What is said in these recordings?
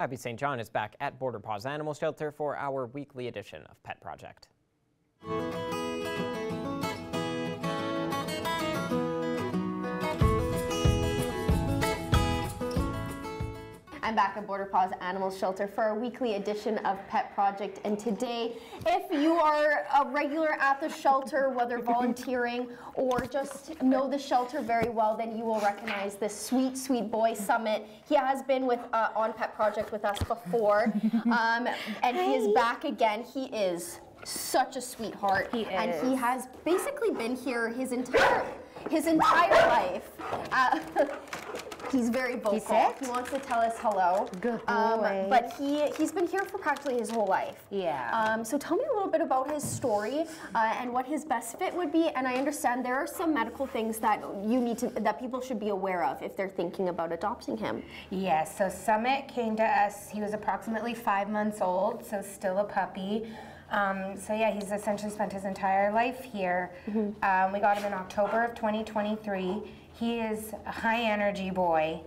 Abby St. John is back at Border Paws Animal Shelter for our weekly edition of Pet Project. I'm back at Border Paws Animal Shelter for our weekly edition of Pet Project, and today, if you are a regular at the shelter, whether volunteering or just know the shelter very well, then you will recognize this sweet, sweet boy, Summit. He has been with on Pet Project with us before, and he is back again. He is such a sweetheart, and he has basically been here his entire life. He's very vocal. He wants to tell us hello. Good boy. But he's been here for practically his whole life. Yeah. So tell me a little bit about his story and what his best fit would be. And I understand there are some medical things that that people should be aware of if they're thinking about adopting him. Yes. So Summit came to us. He was approximately 5 months old, so still a puppy. So yeah, he's essentially spent his entire life here. Mm-hmm. We got him in October of 2023. He is a high energy boy.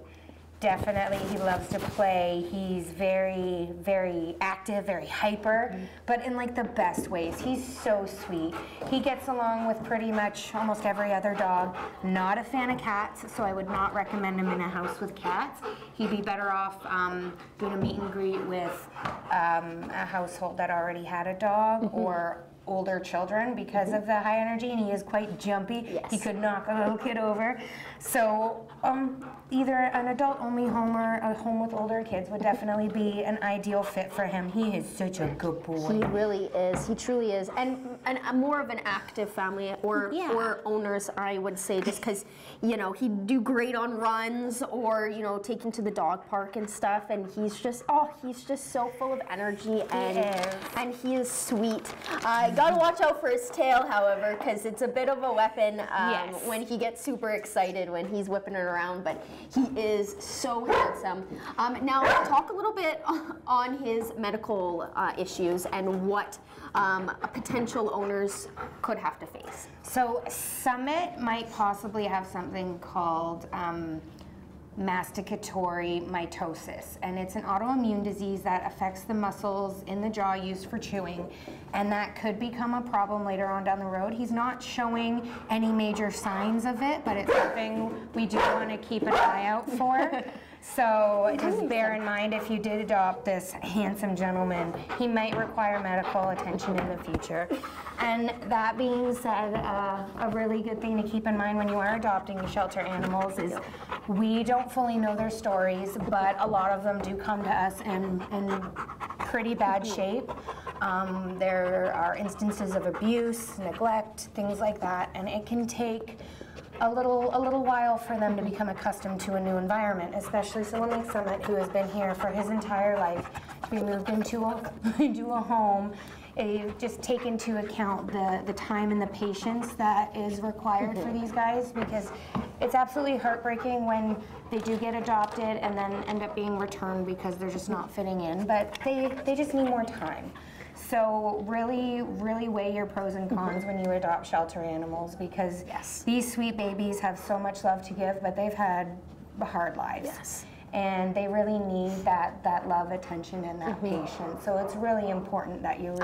Definitely, he loves to play. He's very, very active, very hyper, but in like the best ways. He's so sweet. He gets along with pretty much almost every other dog. Not a fan of cats, so I would not recommend him in a house with cats. He'd be better off doing a meet and greet with a household that already had a dog or older children because of the high energy, and he is quite jumpy. Yes. He could knock a little kid over. So either an adult-only home or a home with older kids would definitely be an ideal fit for him. He is such a good boy. He really is. He truly is. And more of an active family or owners, I would say, just because, you know, he'd do great on runs or, you know, take him to the dog park and stuff. And he's just so full of energy and he is sweet. Gotta watch out for his tail, however, because it's a bit of a weapon when he gets super excited when he's whipping it around, but he is so handsome. Now, talk a little bit on his medical issues and what potential owners could have to face. So Summit might possibly have something called masticatory mitosis, and it's an autoimmune disease that affects the muscles in the jaw used for chewing, and that could become a problem later on down the road. He's not showing any major signs of it, but it's something we do want to keep an eye out for. So just bear in mind, if you did adopt this handsome gentleman, he might require medical attention in the future. And that being said, a really good thing to keep in mind when you are adopting shelter animals is we don't fully know their stories, but a lot of them do come to us in pretty bad shape. There are instances of abuse, neglect, things like that, and it can take a little while for them to become accustomed to a new environment, especially someone like Summit, who has been here for his entire life. We moved into a home. Just take into account the time and the patience that is required for these guys, because it's absolutely heartbreaking when they do get adopted and then end up being returned because they're just not fitting in, but they just need more time. So really, really weigh your pros and cons when you adopt shelter animals, because these sweet babies have so much love to give, but they've had hard lives. Yes. And they really need that love, attention, and that patience. So it's really important that you're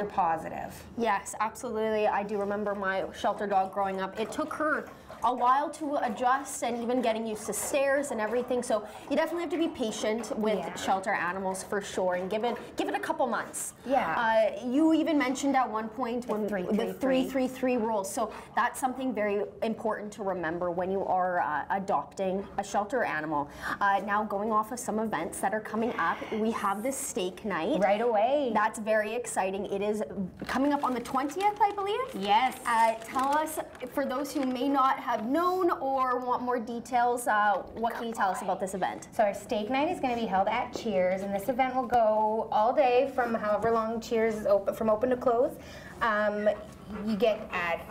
positive. Yes, absolutely. I do remember my shelter dog growing up. It took her a while to adjust and even getting used to stairs and everything. So you definitely have to be patient with shelter animals for sure, and give it a couple months. Yeah. You even mentioned at one point the 3-3-3 rule. So that's something very important to remember when you are adopting a shelter animal. Now, going off of some events that are coming up, we have this steak night. Right away. That's very exciting. It is coming up on the 20th, I believe. Yes. Tell us, for those who may not have known or want more details, what can you tell us about this event? So our steak night is going to be held at Cheers, and this event will go all day from however long Cheers is open, from open to close. You get an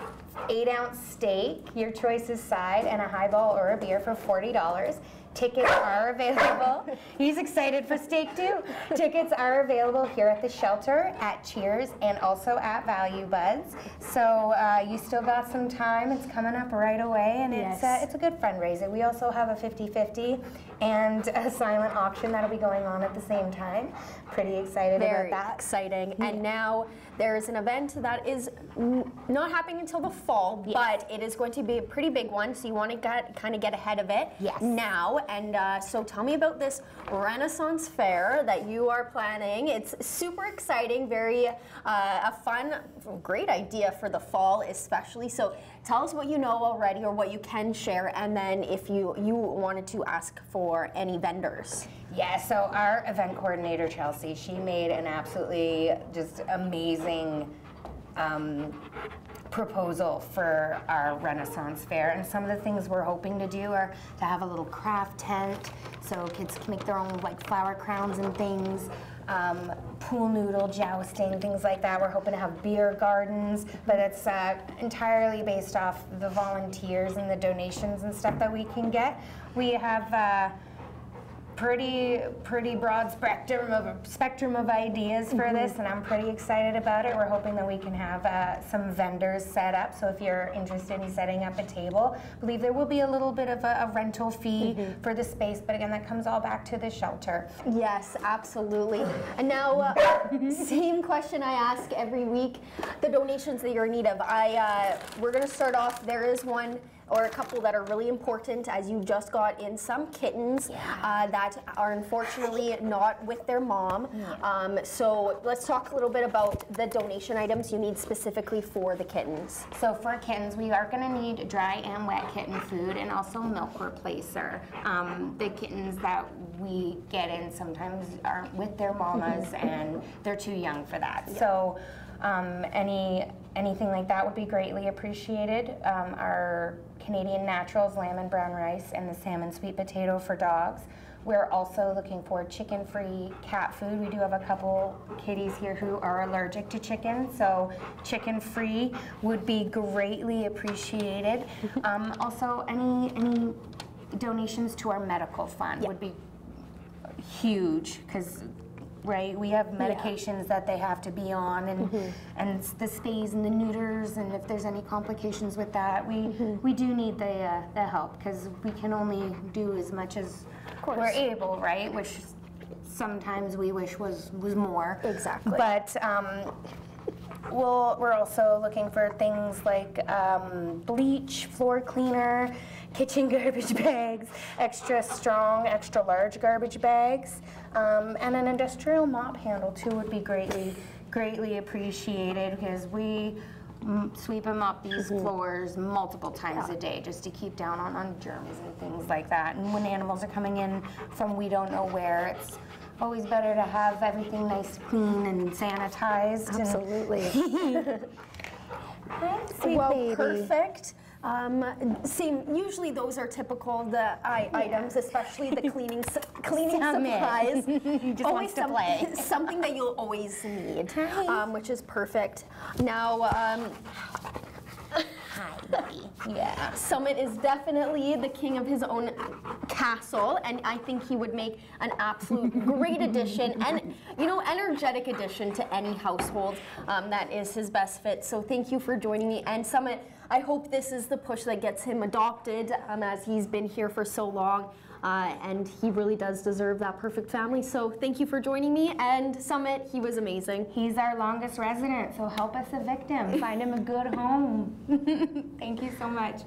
8-ounce steak, your choice is side, and a highball or a beer for $40. Tickets are available. He's excited for steak too. Tickets are available here at the shelter, at Cheers, and also at Value Buds. So you still got some time. It's coming up right away, and it's a good fundraiser. We also have a 50-50 and a silent auction that'll be going on at the same time. Pretty excited about that. Very exciting. And now there is an event that is not happening until the fall, but it is going to be a pretty big one, so you want to kind of get ahead of it now. And so tell me about this Renaissance Fair that you are planning. It's super exciting, very a fun, great idea for the fall especially. So tell us what you know already or what you can share, and then if you wanted to ask for any vendors. Yeah, so our event coordinator, Chelsea, she made an absolutely just amazing proposal for our Renaissance Fair, and some of the things we're hoping to do are to have a little craft tent so kids can make their own like flower crowns and things, pool noodle jousting, things like that. We're hoping to have beer gardens, but it's entirely based off the volunteers and the donations and stuff that we can get. We have pretty broad spectrum of ideas for this, and I'm pretty excited about it. We're hoping that we can have some vendors set up, so if you're interested in setting up a table, I believe there will be a little bit of a rental fee for the space, but again, that comes all back to the shelter. Yes, absolutely. And now, same question I ask every week, the donations that you're in need of. We're going to start off, there is one or a couple that are really important, as you just got in some kittens that are unfortunately not with their mom. So let's talk a little bit about the donation items you need specifically for the kittens. So for kittens, we are going to need dry and wet kitten food and also milk replacer. The kittens that we get in sometimes aren't with their mamas and they're too young for that. So anything like that would be greatly appreciated. Our Canadian Naturals lamb and brown rice and the salmon sweet potato for dogs. We're also looking for chicken-free cat food. We do have a couple kitties here who are allergic to chicken, so chicken-free would be greatly appreciated. Also, any donations to our medical fund would be huge, because we have medications that they have to be on, and the stays and the neuters, and if there's any complications with that, we do need the help, because we can only do as much as we're able, right? Which sometimes we wish was more. Exactly. But we're also looking for things like bleach, floor cleaner, kitchen garbage bags, extra strong, extra large garbage bags, and an industrial mop handle too would be greatly appreciated, because we sweep and mop these floors multiple times a day just to keep down on germs and things like that. And when animals are coming in from we don't know where, it's always better to have everything nice, clean, and sanitized. Absolutely. Hi, sweet baby. Perfect. Usually those are typical items, especially the cleaning supplies. He just wants to play. Something that you'll always need, which is perfect. Now, Hi, baby. Yeah. Summit is definitely the king of his own castle, and I think he would make an absolute great addition and, energetic addition to any household. That is his best fit. So thank you for joining me. And Summit, I hope this is the push that gets him adopted, as he's been here for so long. And he really does deserve that perfect family. So thank you for joining me. And Summit, he was amazing. He's our longest resident, so help us evict him. Find him a good home. Thank you so much.